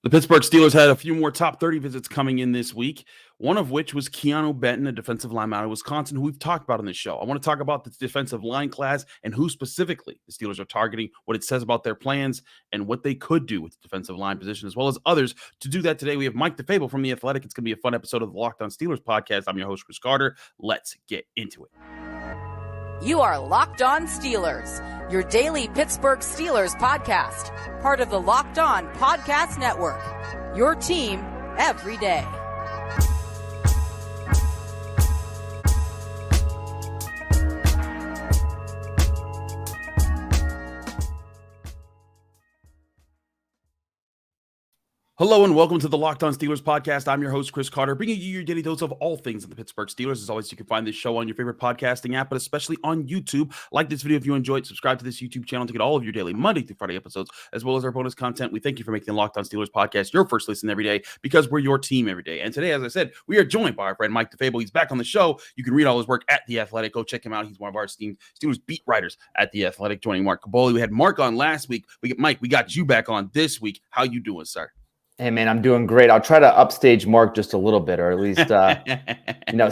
The Pittsburgh Steelers had a few more top 30 visits coming in this week, one of which was Keeanu Benton, a defensive lineman out of Wisconsin, who we've talked about on this show. I want to talk about the defensive line class and who specifically the Steelers are targeting, what it says about their plans, and what they could do with the defensive line position, as well as others. To do that today, we have Mike DeFabo from The Athletic. It's going to be a fun episode of the Locked On Steelers podcast. I'm your host, Chris Carter. Let's get into it. You are Locked On Steelers, your daily Pittsburgh Steelers podcast, part of the Locked On Podcast Network, your team every day. Hello and welcome to the Locked On Steelers podcast. I'm your host, Chris Carter, bringing you your daily dose of all things in the Pittsburgh Steelers. As always, you can find this show on your favorite podcasting app, but especially on YouTube. Like this video if you enjoyed. Subscribe to this YouTube channel to get all of your daily Monday through Friday episodes, as well as our bonus content. We thank you for making the Locked On Steelers podcast your first listen every day, because we're your team every day. And today, as I said, we are joined by our friend Mike DeFabo. He's back on the show. You can read all his work at The Athletic. Go check him out. He's one of our esteemed Steelers beat writers at The Athletic, joining Mark Caboli. We had Mark on last week. Mike, we got you back on this week. How you doing, sir? Hey, man, I'm doing great. I'll try to upstage Mark just a little bit, or at least,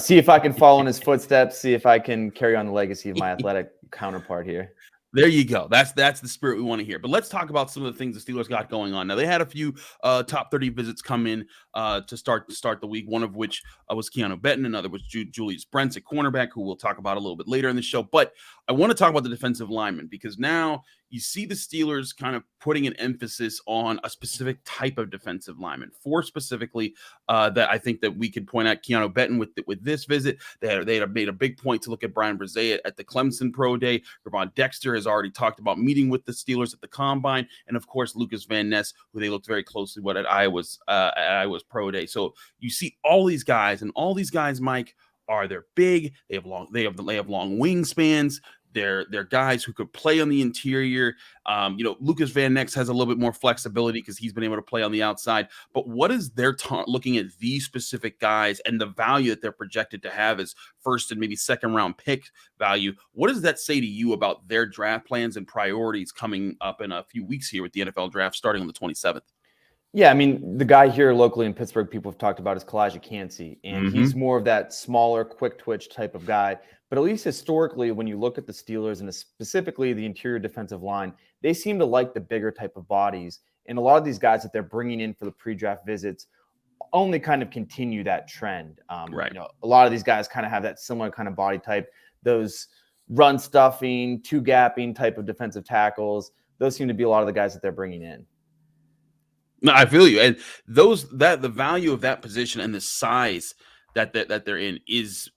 see if I can follow in his footsteps, see if I can carry on the legacy of my athletic counterpart here. There you go. That's the spirit we want to hear. But let's talk about some of the things the Steelers got going on. Now, they had a few top 30 visits come in to start the week, one of which was Keeanu Benton. Another was Julius Brents, a cornerback, who we'll talk about a little bit later in the show. But I want to talk about the defensive linemen, because now you see the Steelers kind of putting an emphasis on a specific type of defensive lineman. Four specifically that I think that we could point out. Keeanu Benton with this visit. They had made a big point to look at Bryan Bresee at the Clemson Pro Day. Gervon Dexter has already talked about meeting with the Steelers at the Combine. And, of course, Lukas Van Ness, who they looked very closely with at Iowa's Pro Day. So you see all these guys, and all these guys, Mike, they're big. They have long wingspans. They're guys who could play on the interior. Lukas Van Ness has a little bit more flexibility because he's been able to play on the outside. But what is their looking at these specific guys and the value that they're projected to have as first and maybe second round pick value? What does that say to you about their draft plans and priorities coming up in a few weeks here with the NFL draft starting on the 27th? Yeah, I mean, the guy here locally in Pittsburgh people have talked about is Kalijah Kancey, and he's more of that smaller, quick twitch type of guy. But at least historically, when you look at the Steelers and specifically the interior defensive line, they seem to like the bigger type of bodies. And a lot of these guys that they're bringing in for the pre-draft visits only kind of continue that trend. Right. A lot of these guys kind of have that similar kind of body type, those run stuffing, two gapping type of defensive tackles. Those seem to be a lot of the guys that they're bringing in. No, I feel you. And the value of that position and the size that they're in is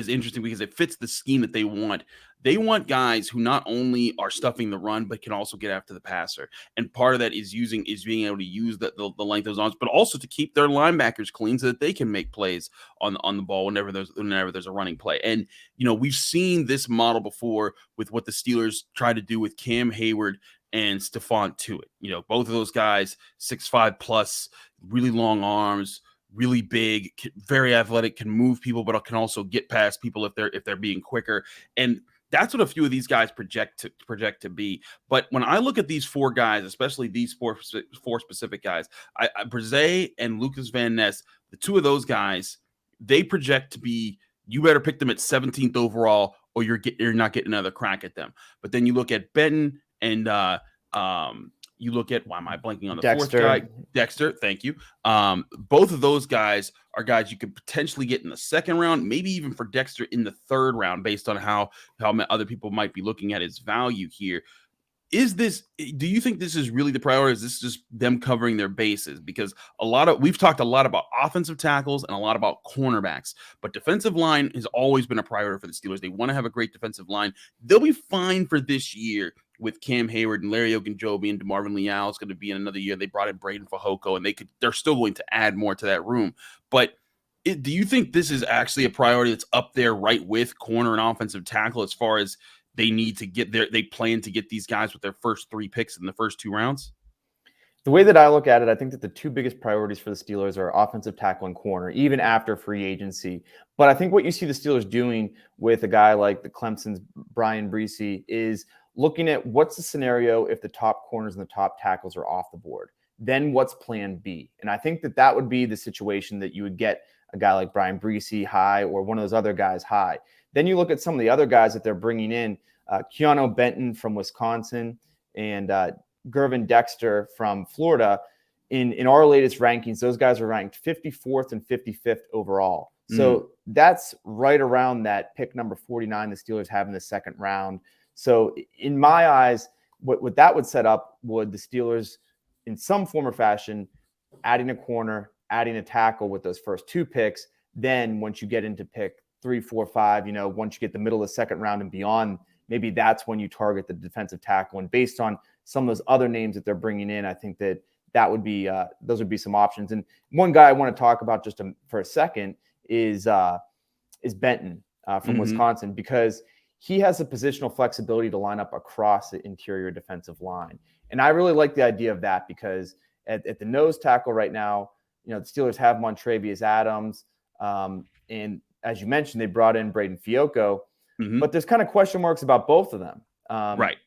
interesting, because it fits the scheme that they want. They want guys who not only are stuffing the run, but can also get after the passer. And part of that is being able to use the length of those arms, but also to keep their linebackers clean so that they can make plays on the ball whenever there's a running play. And we've seen this model before with what the Steelers try to do with Cam Hayward and Stephon Tuitt. Both of those guys, 6'5 plus, really long arms, really big, very athletic, can move people, but can also get past people if they're being quicker. And that's what a few of these guys project to be. But when I look at these four guys, especially these four specific guys, Bresee and Lukas Van Ness, the two of those guys, they project to be, you better pick them at 17th overall, or you're not getting another crack at them. But then you look at Benton and you look at, why am I blanking on the Dexter. fourth guy? Dexter, thank you. Both of those guys are guys you could potentially get in the second round, maybe even for Dexter in the third round, based on how other people might be looking at his value here. Do you think this is really the priority? Is this just them covering their bases? Because we've talked a lot about offensive tackles and a lot about cornerbacks, but defensive line has always been a priority for the Steelers. They want to have a great defensive line. They'll be fine for this year with Cam Hayward and Larry Ogunjobi and DeMarvin Leal is going to be in another year. They brought in Braden Fajoko, and they're still going to add more to that room. But do you think this is actually a priority that's up there right with corner and offensive tackle, as far as they plan to get these guys with their first three picks in the first two rounds? The way that I look at it, I think that the two biggest priorities for the Steelers are offensive tackle and corner, even after free agency. But I think what you see the Steelers doing with a guy like the Clemson's Bryan Bresee is looking at what's the scenario if the top corners and the top tackles are off the board. then what's plan B? And I think that would be the situation that you would get a guy like Bryan Bresee high or one of those other guys high. Then you look at some of the other guys that they're bringing in, Keeanu Benton from Wisconsin and Gervon Dexter from Florida. In our latest rankings, those guys are ranked 54th and 55th overall. So that's right around that pick number 49 the Steelers have in the second round. So in my eyes, what that would set up would the Steelers, in some form or fashion, adding a corner, adding a tackle with those first two picks. Then once you get into pick 3, 4, 5, once you get the middle of the second round and beyond, maybe that's when you target the defensive tackle. And based on some of those other names that they're bringing in, I think that would be those would be some options. And one guy I want to talk about just for a second is Benton from Wisconsin, because he has the positional flexibility to line up across the interior defensive line. And I really like the idea of that because at the nose tackle right now, the Steelers have Montrevious Adams. And as you mentioned, they brought in Braden Fiocco, but there's kind of question marks about both of them. Right.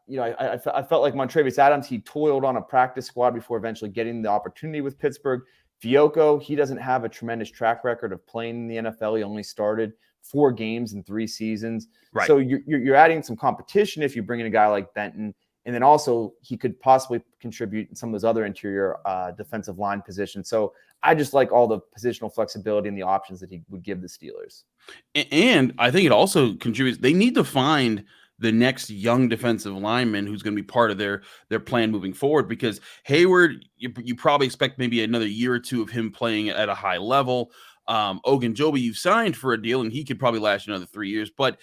I felt like Montrevious Adams, he toiled on a practice squad before eventually getting the opportunity with Pittsburgh. Fiocco, he doesn't have a tremendous track record of playing in the NFL. He only started 4 games in 3 seasons. Right. So you're adding some competition if you bring in a guy like Benton. And then also he could possibly contribute in some of those other interior defensive line positions. So I just like all the positional flexibility and the options that he would give the Steelers. And I think it also contributes. They need to find the next young defensive lineman who's going to be part of their plan moving forward, because Hayward, you probably expect maybe another year or 2 of him playing at a high level. Ogunjobi, you've signed for a deal and he could probably last another 3 years, but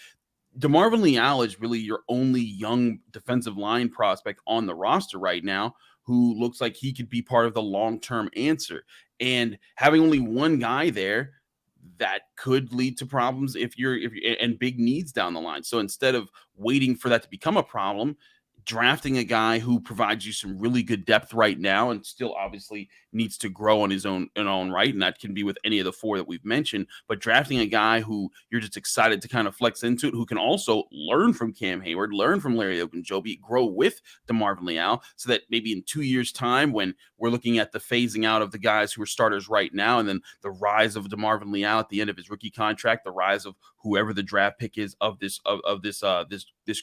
DeMarvin Leal is really your only young defensive line prospect on the roster right now who looks like he could be part of the long-term answer. And having only one guy there, that could lead to problems if you're and big needs down the line. So instead of waiting for that to become a problem, drafting a guy who provides you some really good depth right now and still obviously needs to grow on his own right, and that can be with any of the 4 that we've mentioned, but drafting a guy who you're just excited to kind of flex into it, who can also learn from Cam Hayward, learn from Larry Ogunjobi, grow with DeMarvin Leal, so that maybe in 2 years' time, when we're looking at the phasing out of the guys who are starters right now, and then the rise of DeMarvin Leal at the end of his rookie contract, the rise of whoever the draft pick is of this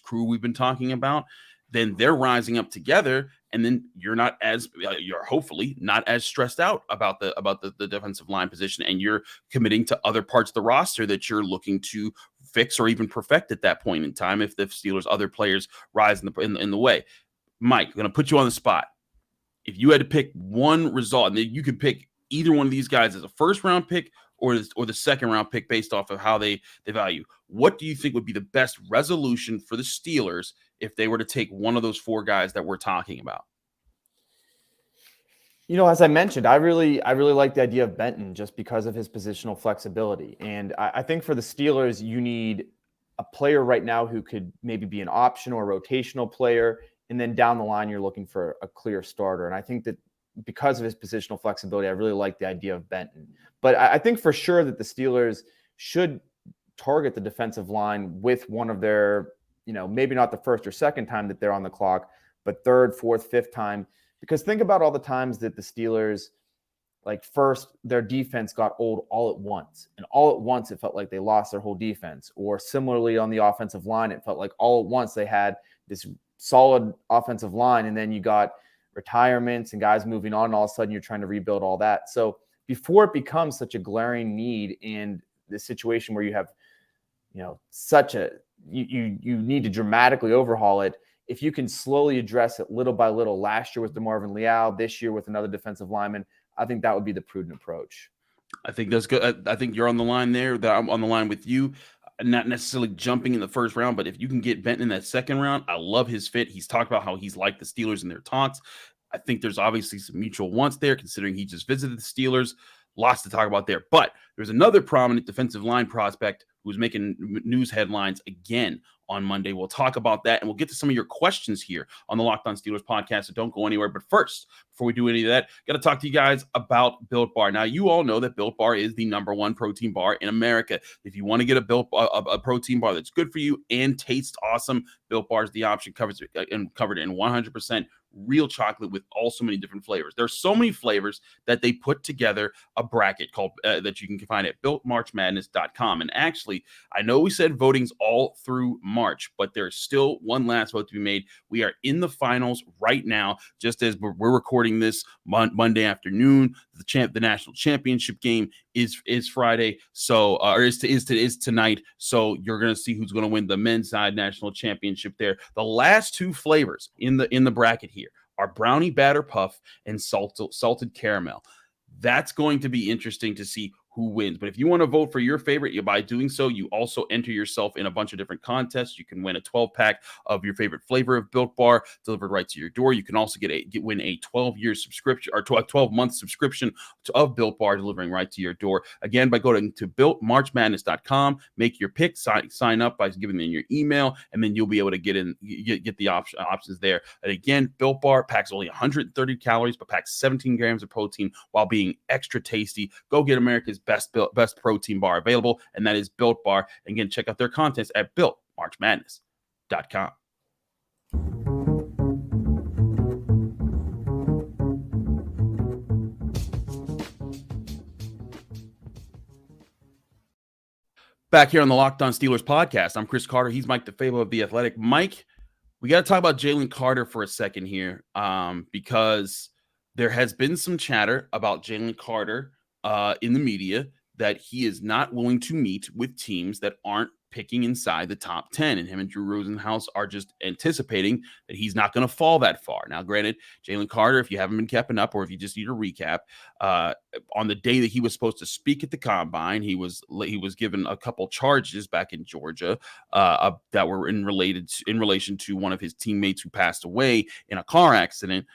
crew we've been talking about, then they're rising up together, and then you're hopefully not as stressed out about the defensive line position, and you're committing to other parts of the roster that you're looking to fix or even perfect at that point in time if the Steelers' other players rise in the way. Mike, I'm going to put you on the spot. If you had to pick one result, and you could pick either one of these guys as a first-round pick or the second-round pick based off of how they value, what do you think would be the best resolution for the Steelers if they were to take one of those 4 guys that we're talking about? As I mentioned, I really like the idea of Benton just because of his positional flexibility. And I think for the Steelers, you need a player right now who could maybe be an option or a rotational player. And then down the line, you're looking for a clear starter. And I think that because of his positional flexibility, I really like the idea of Benton. But I think for sure that the Steelers should target the defensive line with one of their, maybe not the first or second time that they're on the clock, but 3rd, 4th, 5th time. Because think about all the times that the Steelers, first, their defense got old all at once. And all at once, it felt like they lost their whole defense. Or similarly on the offensive line, it felt like all at once they had this solid offensive line. And then you got retirements and guys moving on. And all of a sudden, you're trying to rebuild all that. So before it becomes such a glaring need in the situation where you have, you need to dramatically overhaul it. If you can slowly address it little by little, last year with DeMarvin Leal, this year with another defensive lineman, I think that would be the prudent approach. I think that's good. I think you're on the line there. That I'm on the line with you. Not necessarily jumping in the first round, but if you can get Benton in that second round, I love his fit. He's talked about how he's liked the Steelers in their talks. I think there's obviously some mutual wants there, considering he just visited the Steelers. Lots to talk about there. But there's another prominent defensive line prospect who's making news headlines again on Monday. We'll talk about that, and we'll get to some of your questions here on the Locked On Steelers podcast, so don't go anywhere. But first, before we do any of that, got to talk to you guys about Built Bar. Now, you all know that Built Bar is the #1 protein bar in America. If you want to get a protein bar that's good for you and tastes awesome, Built Bar is the option, covered in 100% real chocolate with also many different flavors. There's so many flavors that they put together a bracket called that you can find at builtmarchmadness.com. And actually, I know we said voting's all through March, but there's still one last vote to be made. We are in the finals right now, just as we're recording this Monday afternoon. The national championship game is Friday, so or is tonight. So you're going to see who's going to win the men's side national championship there. The last two flavors in the bracket here are brownie batter puff and salted caramel. That's going to be interesting to see who wins. But if you want to vote for your favorite, by doing so, you also enter yourself in a bunch of different contests. You can win a 12-pack of your favorite flavor of Built Bar delivered right to your door. You can also win a 12-year subscription or 12-month subscription of Built Bar delivering right to your door. Again, by going to builtmarchmadness.com, make your pick, sign up by giving them your email, and then you'll be able to get the options there. And again, Built Bar packs only 130 calories, but packs 17 grams of protein while being extra tasty. Go get America's best protein bar available, and that is Built Bar. And again, check out their contents at builtmarchmadness.com. Back here on the Locked On Steelers podcast, I'm Chris Carter. He's Mike DeFabo of The Athletic. Mike, we got to talk about Jalen Carter for a second here, because there has been some chatter about Jalen Carter in the media that he is not willing to meet with teams that aren't picking inside the top 10, and him and Drew Rosenhaus are just anticipating that he's not going to fall that far. Now, granted, Jalen Carter, if you haven't been keeping up, or if you just need a recap, on the day that he was supposed to speak at the combine, he was given a couple charges back in Georgia that were in relation to one of his teammates who passed away in a car accident.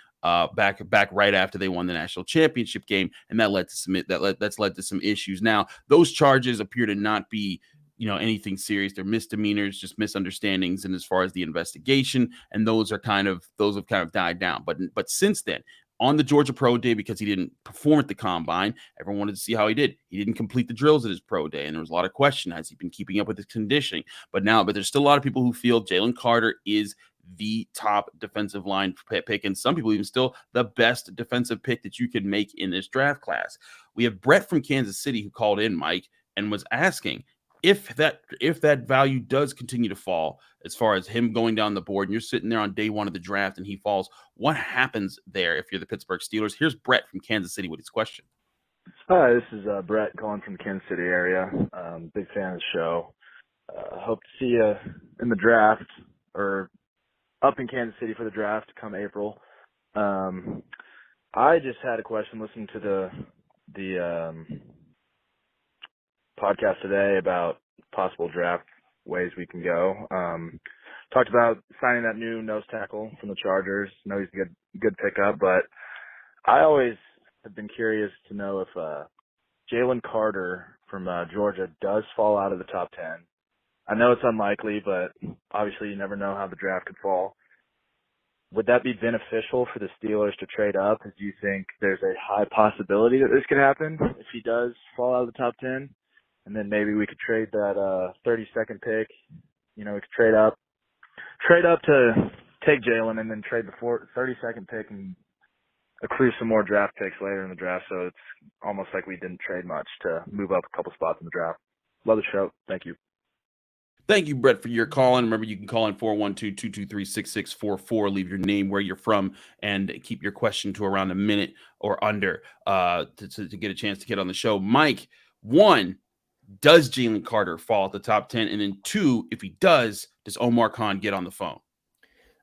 Back right after they won the national championship game, and that's led to some issues. Now, those charges appear to not be, anything serious. They're misdemeanors, just misunderstandings, and as far as the investigation, and those have kind of died down. But since then, on the Georgia Pro Day, because he didn't perform at the combine, everyone wanted to see how he did. He didn't complete the drills at his pro day, and there was a lot of question: has he been keeping up with his conditioning? But there's still a lot of people who feel Jalen Carter is the top defensive line pick, and some people even still the best defensive pick that you could make in this draft class. We have Brett from Kansas City who called in, Mike, and was asking if that value does continue to fall as far as him going down the board, and you're sitting there on day one of the draft and he falls, what happens there if you're the Pittsburgh Steelers? Here's Brett from Kansas City with his question. Hi, this is Brett calling from the Kansas City area. Big fan of the show. Hope to see you in the draft, or up in Kansas City for the draft come April. I just had a question listening to the podcast today about possible draft ways we can go. Talked about signing that new nose tackle from the Chargers. I know he's a good pickup, but I always have been curious to know if Jalen Carter from Georgia does fall out of the top 10. I know it's unlikely, but obviously you never know how the draft could fall. Would that be beneficial for the Steelers to trade up? Do you think there's a high possibility that this could happen if he does fall out of the top 10? And then maybe we could trade that 32nd pick. We could trade up to take Jalen, and then trade the 32nd pick and accrue some more draft picks later in the draft. So it's almost like we didn't trade much to move up a couple spots in the draft. Love the show. Thank you. Thank you, Brett, for your call. And remember, you can call in 412-223-6644. Leave your name, where you're from, and keep your question to around a minute or under to get a chance to get on the show. Mike, 1, does Jalen Carter fall at the top 10? And then 2, if he does Omar Khan get on the phone?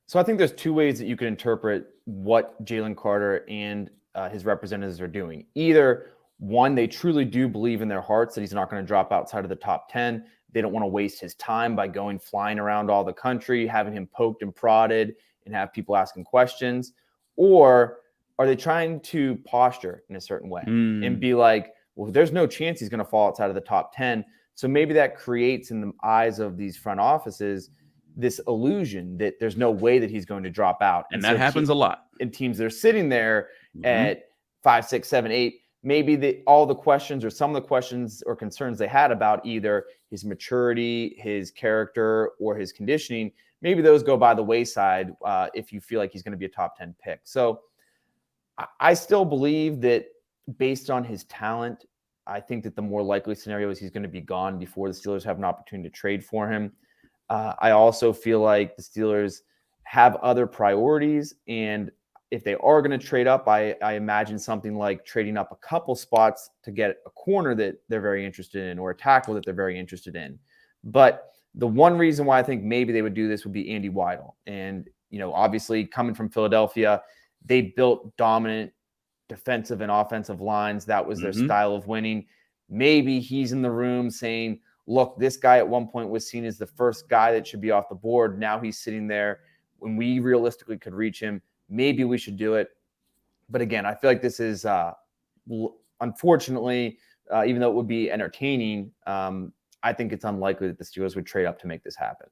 So I think there's 2 ways that you can interpret what Jalen Carter and his representatives are doing. Either, 1, they truly do believe in their hearts that he's not going to drop outside of the top 10. They don't want to waste his time by flying around all the country, having him poked and prodded, and have people asking questions. Or are they trying to posture in a certain way and be like, well, there's no chance he's going to fall outside of the top 10. So maybe that creates in the eyes of these front offices this illusion that there's no way that he's going to drop out. And that happens a lot. And teams that are sitting there at 5, 6, 7, 8, maybe all the questions or some of the questions or concerns they had about either his maturity, his character, or his conditioning, maybe those go by the wayside if you feel like he's going to be a top 10 pick. So I still believe that based on his talent, I think that the more likely scenario is he's going to be gone before the Steelers have an opportunity to trade for him. I also feel like the Steelers have other priorities, and if they are going to trade up, I imagine something like trading up a couple spots to get a corner that they're very interested in or a tackle that they're very interested in. But the one reason why I think maybe they would do this would be Andy Weidl. And, obviously coming from Philadelphia, they built dominant defensive and offensive lines. That was their style of winning. Maybe he's in the room saying, look, this guy at one point was seen as the first guy that should be off the board. Now he's sitting there. When we realistically could reach him, maybe we should do it. But again, I feel like this is, unfortunately, even though it would be entertaining, I think it's unlikely that the Steelers would trade up to make this happen.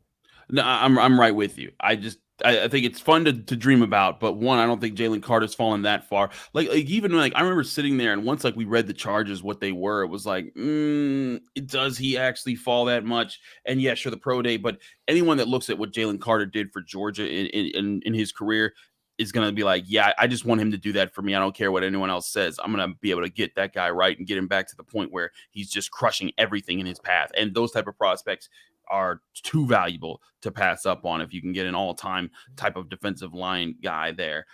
No, I'm right with you. I think it's fun to dream about, but one, I don't think Jalen Carter's fallen that far. Like even I remember sitting there, and once we read the charges, what they were, it was like, does he actually fall that much? And yeah, sure, the pro day, but anyone that looks at what Jalen Carter did for Georgia in his career is going to be like, yeah, I just want him to do that for me. I don't care what anyone else says. I'm going to be able to get that guy right and get him back to the point where he's just crushing everything in his path. And those type of prospects are too valuable to pass up on if you can get an all-time type of defensive line guy there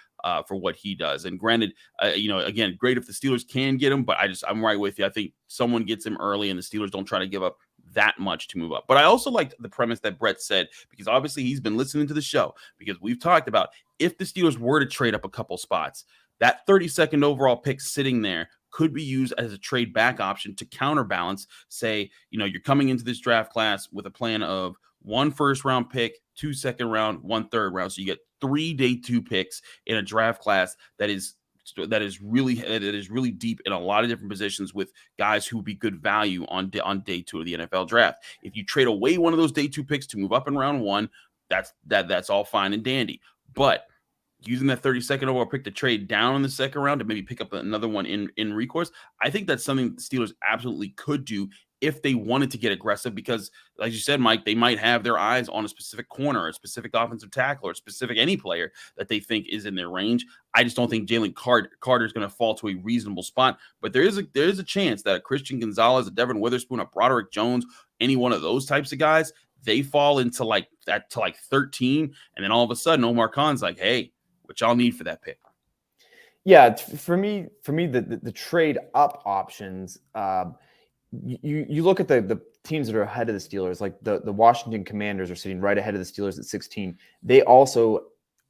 for what he does. And granted, again, great if the Steelers can get him, but I'm right with you. I think someone gets him early and the Steelers don't try to give up that much to move up. But I also liked the premise that Brett said, because obviously he's been listening to the show, because we've talked about if the Steelers were to trade up a couple spots, that 32nd overall pick sitting there could be used as a trade back option to counterbalance. Say, you're coming into this draft class with a plan of 1 first-round pick, 2 second-round, 1 third-round. So you get 3 day 2 picks in a draft class that is really deep in a lot of different positions with guys who would be good value on day 2 of the NFL draft. If you trade away one of those day 2 picks to move up in round 1, that's all fine and dandy. But using that 32nd overall pick to trade down in the second round to maybe pick up another one in recourse, I think that's something the Steelers absolutely could do if they wanted to get aggressive, because like you said, Mike, they might have their eyes on a specific corner, or a specific offensive tackle, or specific any player that they think is in their range. I just don't think Jalen Carter is going to fall to a reasonable spot, but there is a chance that a Christian Gonzalez, a Devin Witherspoon, a Broderick Jones, any one of those types of guys, they fall into like 13, and then all of a sudden Omar Khan's like, hey, what y'all need for that pick? Yeah, for me, the trade up options. You look at the teams that are ahead of the Steelers, like the Washington Commanders are sitting right ahead of the Steelers at 16. They also,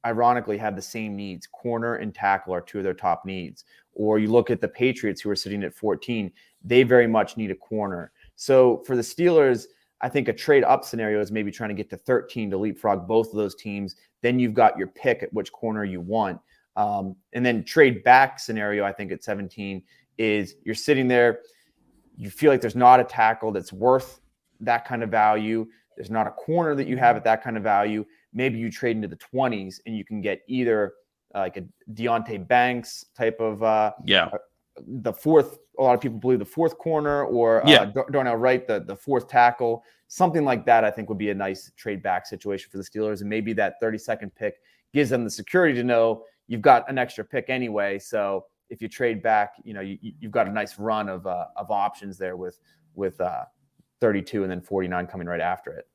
ironically, have the same needs. Corner and tackle are 2 of their top needs. Or you look at the Patriots, who are sitting at 14. They very much need a corner. So for the Steelers, I think a trade up scenario is maybe trying to get to 13 to leapfrog both of those teams. Then you've got your pick at which corner you want. And then trade back scenario, I think at 17, is you're sitting there. You feel like there's not a tackle that's worth that kind of value. There's not a corner that you have at that kind of value. Maybe you trade into the 20s and you can get either like a Deonte Banks type of the fourth. A lot of people believe the fourth corner, or Darnell Wright, the fourth tackle. Something like that, I think, would be a nice trade back situation for the Steelers. And maybe that 32nd pick gives them the security to know you've got an extra pick anyway. So if you trade back, you've got a nice run of options there with 32 and then 49 coming right after it.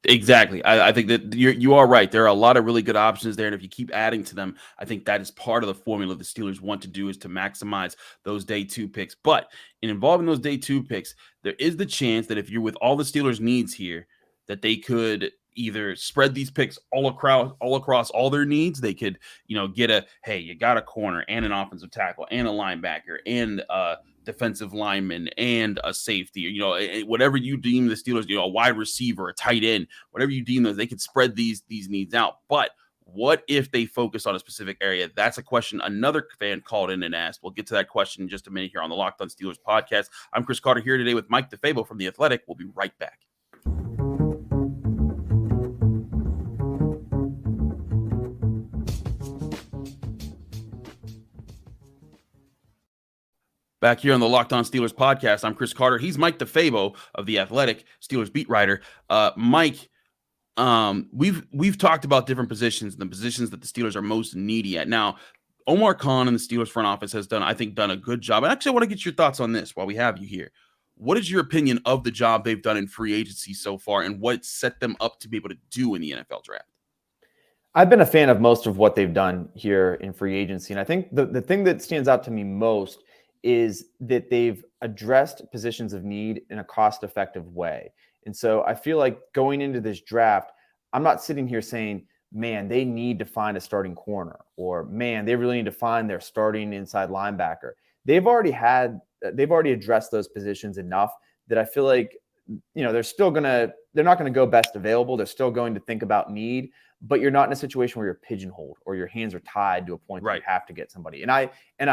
Exactly. I think that you are right. There are a lot of really good options there. And if you keep adding to them, I think that is part of the formula the Steelers want to do, is to maximize those day 2 picks. But in involving those day 2 picks, there is the chance that if you're with all the Steelers' needs here, that they could either spread these picks all across all their needs. They could, get you got a corner and an offensive tackle and a linebacker and defensive lineman and a safety, whatever you deem the Steelers, a wide receiver, a tight end, whatever you deem those, they could spread these needs out. But what if they focus on a specific area? That's a question another fan called in and asked. We'll get to that question in just a minute here on the Locked On Steelers podcast. I'm Chris Carter here today with Mike DeFabo from The Athletic. We'll be right back. Back here on the Locked On Steelers podcast, I'm Chris Carter. He's Mike DeFabo of The Athletic, Steelers beat writer. Mike, We've talked about different positions and the positions that the Steelers are most needy at. Now, Omar Khan and the Steelers front office has done a good job. And actually, I want to get your thoughts on this while we have you here. What is your opinion of the job they've done in free agency so far and what set them up to be able to do in the NFL draft? I've been a fan of most of what they've done here in free agency. And I think the thing that stands out to me most is that they've addressed positions of need in a cost-effective way. And so I feel like going into this draft, I'm not sitting here saying, man, they need to find a starting corner, or man, they really need to find their starting inside linebacker. They've already addressed those positions enough that I feel like, they're not going to go best available. They're still going to think about need, but you're not in a situation where you're pigeonholed or your hands are tied to a point where you have to get somebody. And I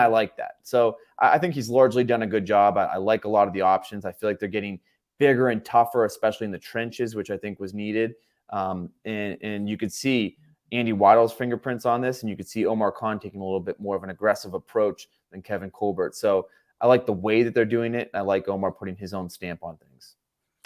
like that. So I think he's largely done a good job. I like a lot of the options. I feel like they're getting bigger and tougher, especially in the trenches, which I think was needed. And you could see Andy Weidl's fingerprints on this, and you could see Omar Khan taking a little bit more of an aggressive approach than Kevin Colbert. So I like the way that they're doing it. And I like Omar putting his own stamp on things.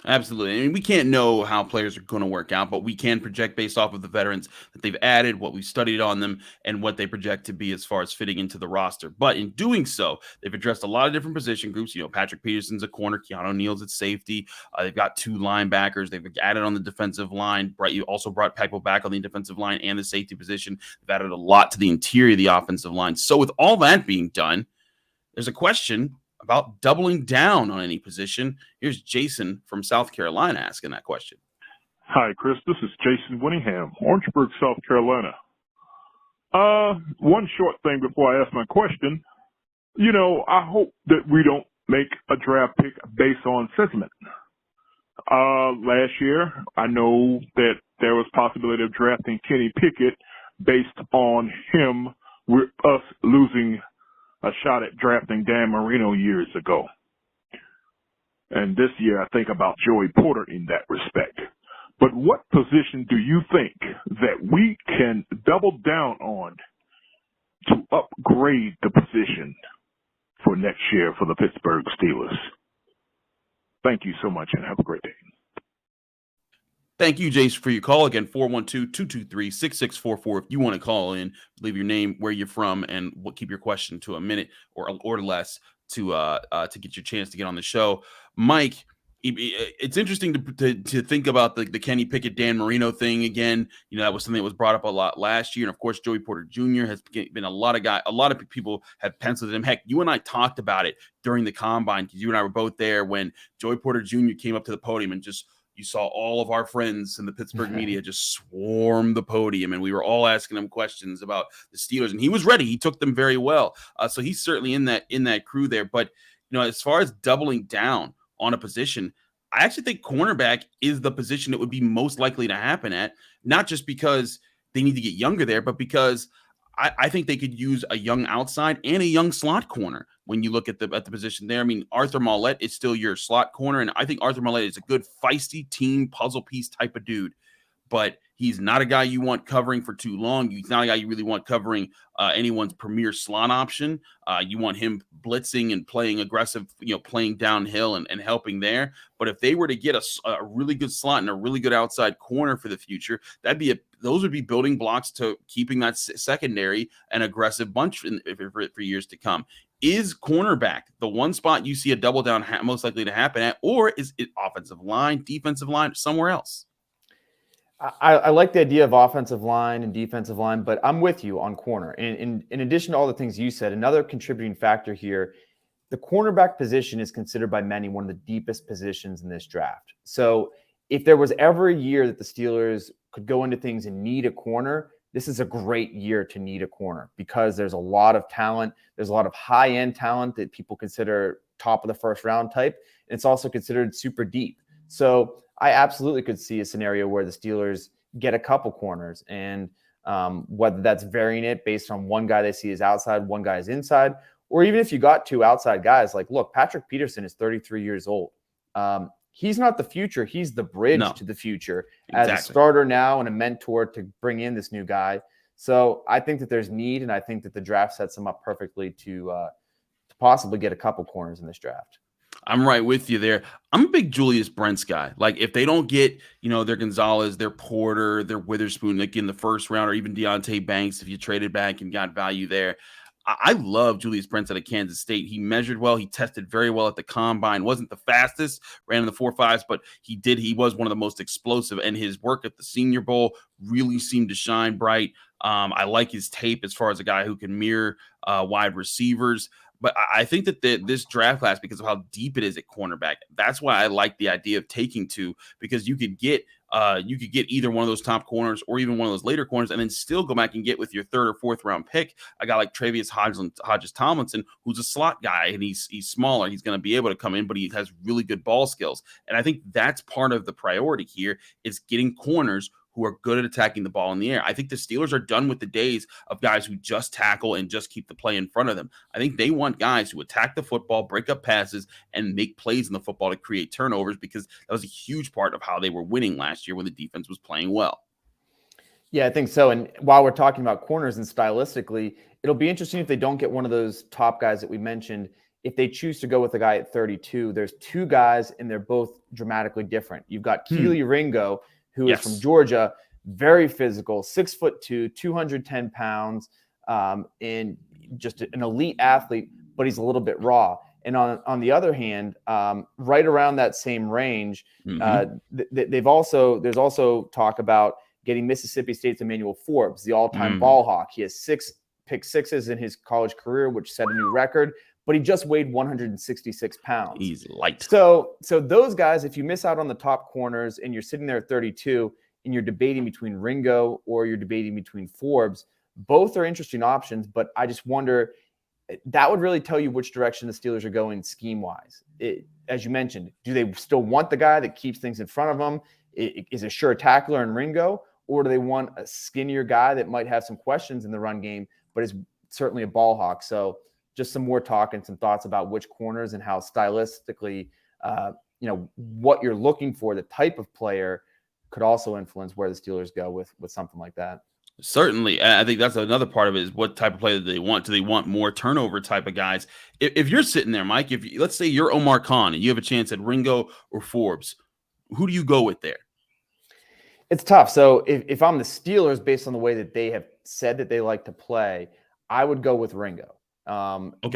Absolutely. I mean, we can't know how players are going to work out, but we can project based off of the veterans that they've added, what we've studied on them, and what they project to be as far as fitting into the roster. But in doing so, they've addressed a lot of different position groups. Patrick Peterson's a corner, Keanu Neal's at safety. They've got 2 linebackers. They've added on the defensive line. You also brought people back on the defensive line and the safety position. They've added a lot to the interior of the offensive line. So with all that being done, there's a question about doubling down on any position. Here's Jason from South Carolina asking that question. Hi, Chris. This is Jason Winningham, Orangeburg, South Carolina. One short thing before I ask my question. I hope that we don't make a draft pick based on sentiment. Last year, I know that there was possibility of drafting Kenny Pickett based on him, with us losing a shot at drafting Dan Marino years ago. And this year, I think about Joey Porter in that respect. But what position do you think that we can double down on to upgrade the position for next year for the Pittsburgh Steelers? Thank you so much and have a great day. Thank you, Jason, for your call. Again, 412-223-6644. If you want to call in, leave your name, where you're from, and we'll keep your question to a minute or less to get your chance to get on the show. Mike, it's interesting to think about the Kenny Pickett, Dan Marino thing again. That was something that was brought up a lot last year. And of course, Joey Porter Jr. has been a lot of people have penciled him. Heck, you and I talked about it during the combine, because you and I were both there when Joey Porter Jr. came up to the podium and you saw all of our friends in the Pittsburgh media just swarm the podium, and we were all asking him questions about the Steelers, and he was ready. He took them very well. So he's certainly in that crew there. But, as far as doubling down on a position, I actually think cornerback is the position that would be most likely to happen at, not just because they need to get younger there, but because I think they could use a young outside and a young slot corner when you look at the position there. I mean, Arthur Maulet is still your slot corner, and I think Arthur Maulet is a good feisty team puzzle piece type of dude, but he's not a guy you want covering for too long. He's not a guy you really want covering anyone's premier slot option. You want him blitzing and playing aggressive, playing downhill and helping there. But if they were to get a really good slot and a really good outside corner for the future, those would be building blocks to keeping that secondary an aggressive bunch for years to come. Is cornerback the one spot you see a double down most likely to happen at, or is it offensive line, defensive line, somewhere else? I like the idea of offensive line and defensive line, but I'm with you on corner. And in addition to all the things you said, another contributing factor here, the cornerback position is considered by many one of the deepest positions in this draft. So if there was ever a year that the Steelers could go into things and need a corner, this is a great year to need a corner, because there's a lot of talent. There's a lot of high-end talent that people consider top of the first round type. And it's also considered super deep. So I absolutely could see a scenario where the Steelers get a couple corners, and whether that's varying it based on one guy they see as outside, one guy is inside, or even if you got 2 outside guys, like, look, Patrick Peterson is 33 years old. He's not the future. He's the bridge to the future as a starter now and a mentor to bring in this new guy. So I think that there's need, and I think that the draft sets him up perfectly to possibly get a couple corners in this draft. I'm right with you there. I'm a big Julius Brents guy. Like if they don't get, their Gonzalez, their Porter, their Witherspoon, like in the first round, or even Deontay Banks, if you traded back and got value there. I love Julius Brents out of Kansas State. He measured well. He tested very well at the combine. Wasn't the fastest, ran in the 4.5s, but he was one of the most explosive. And his work at the Senior Bowl really seemed to shine bright. I like his tape as far as a guy who can mirror wide receivers. But I think that this draft class, because of how deep it is at cornerback, that's why I like the idea of taking two, because you could get either one of those top corners or even one of those later corners, and then still go back and get with your third or fourth round pick a guy like Travius Hodges Tomlinson, who's a slot guy and he's smaller. He's going to be able to come in, but he has really good ball skills. And I think that's part of the priority here is getting corners who are good at attacking the ball in the air. I think the Steelers are done with the days of guys who just tackle and just keep the play in front of them. I think they want guys who attack the football, break up passes, and make plays in the football to create turnovers, because that was a huge part of how they were winning last year when the defense was playing well. Yeah, I think so. And while we're talking about corners and stylistically, it'll be interesting if they don't get one of those top guys that we mentioned. If they choose to go with a guy at 32, there's two guys and they're both dramatically different. You've got Keely Ringo, who is from Georgia, very physical, 6'2", 210 pounds, and just an elite athlete, but he's a little bit raw. And on the other hand, right around that same range, there's also talk about getting Mississippi State's Emmanuel Forbes, the all-time ball hawk. He has 6 pick sixes in his college career, which set a new record, but he just weighed 166 pounds. He's light. So those guys, if you miss out on the top corners and you're sitting there at 32 and you're debating between Ringo or you're debating between Forbes, both are interesting options, but I just wonder, that would really tell you which direction the Steelers are going scheme-wise. As you mentioned, do they still want the guy that keeps things in front of them? Is a sure tackler in Ringo, or do they want a skinnier guy that might have some questions in the run game, but is certainly a ball hawk? So just some more talk and some thoughts about which corners and how stylistically, what you're looking for, the type of player could also influence where the Steelers go with something like that. Certainly. I think that's another part of it, is what type of player do they want? Do they want more turnover type of guys? If you're sitting there, Mike, let's say you're Omar Khan and you have a chance at Ringo or Forbes, who do you go with there? It's tough. So if I'm the Steelers, based on the way that they have said that they like to play, I would go with Ringo.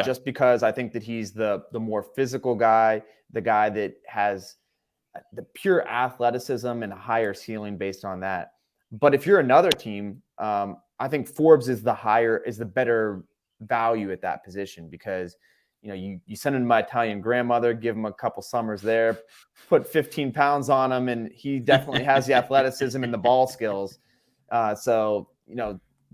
Just because I think that he's the more physical guy, the guy that has the pure athleticism and a higher ceiling based on that. But if you're another team, I think Forbes is the better value at that position, because you send him to my Italian grandmother, give him a couple summers there, put 15 pounds on him, and he definitely has the athleticism and the ball skills.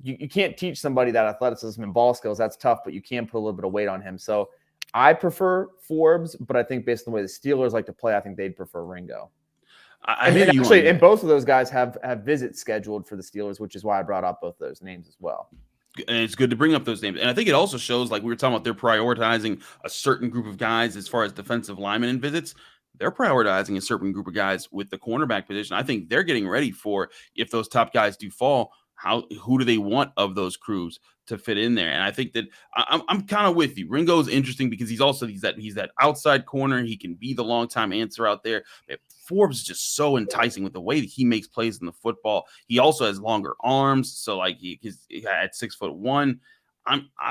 You can't teach somebody that athleticism and ball skills. That's tough, but you can put a little bit of weight on him. So I prefer Forbes, but I think based on the way the Steelers like to play, I think they'd prefer Ringo. And both of those guys have visits scheduled for the Steelers, which is why I brought up both those names as well. And it's good to bring up those names. And I think it also shows, like we were talking about, they're prioritizing a certain group of guys as far as defensive linemen and visits. They're prioritizing a certain group of guys with the cornerback position. I think they're getting ready for, if those top guys do fall, who do they want of those crews to fit in there? And I think that I'm kind of with you. Ringo's interesting because he's that outside corner. He can be the long time answer out there. Forbes is just so enticing with the way that he makes plays in the football. He also has longer arms, so like he's at 6'1".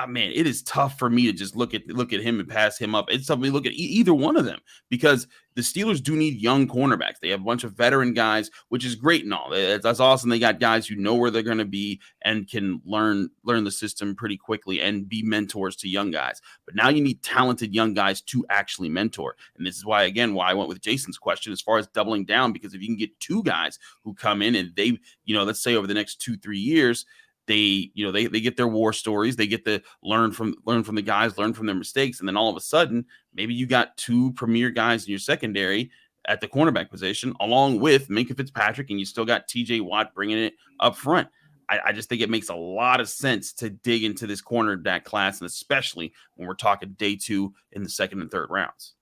Man, it is tough for me to just look at him and pass him up. It's tough for me to look at either one of them, because the Steelers do need young cornerbacks. They have a bunch of veteran guys, which is great and all. That's awesome. They got guys who know where they're going to be and can learn the system pretty quickly and be mentors to young guys. But now you need talented young guys to actually mentor. And this is why I went with Jason's question as far as doubling down, because if you can get two guys who come in and they, let's say over the next 2-3 years, they get their war stories, they get to learn from the guys, learn from their mistakes, and then all of a sudden, maybe you got two premier guys in your secondary at the cornerback position, along with Minkah Fitzpatrick, and you still got T.J. Watt bringing it up front. I just think it makes a lot of sense to dig into this cornerback class, and especially when we're talking day 2 in the second and third rounds.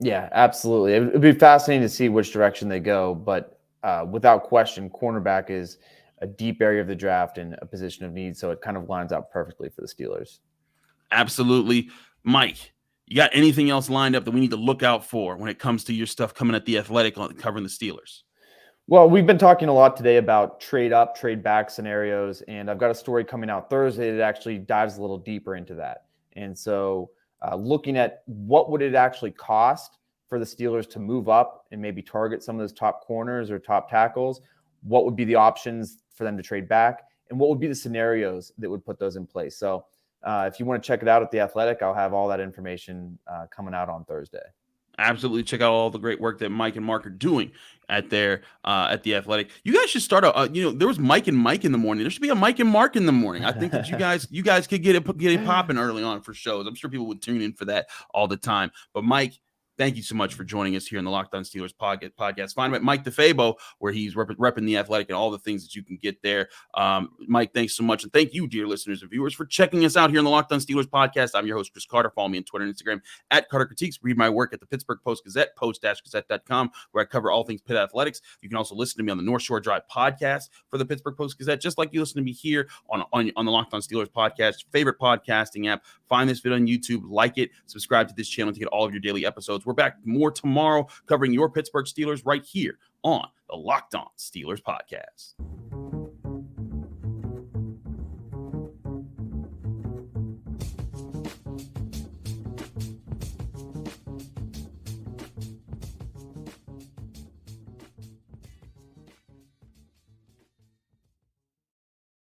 Yeah, absolutely. It would be fascinating to see which direction they go, but without question, cornerback is a deep area of the draft and a position of need. So it kind of lines out perfectly for the Steelers. Absolutely. Mike, You got anything else lined up that we need to look out for when it comes to your stuff coming at The Athletic on covering the Steelers? Well, we've been talking a lot today about trade up, trade back scenarios, and I've got a story coming out Thursday that actually dives a little deeper into that. And so looking at what would it actually cost for the Steelers to move up and maybe target some of those top corners or top tackles, what would be the options for them to trade back, and what would be the scenarios that would put those in place. So if you want to check it out at The Athletic, I'll have all that information coming out on Thursday. Absolutely. Check out all the great work that Mike and Mark are doing at The Athletic. You guys should start there was Mike and Mike in the morning. There should be a Mike and Mark in the morning. I think that you guys could get it popping early on for shows. I'm sure people would tune in for that all the time. But Mike, thank you so much for joining us here in the Locked On Steelers podcast. Find him at Mike DeFabo, where he's repping The Athletic and all the things that you can get there. Mike, thanks so much. And thank you, dear listeners and viewers, for checking us out here in the Locked On Steelers podcast. I'm your host, Chris Carter. Follow me on Twitter and Instagram at Carter Critiques. Read my work at the Pittsburgh Post-Gazette, post-gazette.com, where I cover all things Pitt athletics. You can also listen to me on the North Shore Drive podcast for the Pittsburgh Post-Gazette, just like you listen to me here on the Locked On Steelers podcast, favorite podcasting app. Find this video on YouTube, like it, subscribe to this channel to get all of your daily episodes. We're back more tomorrow covering your Pittsburgh Steelers right here on the Locked On Steelers podcast.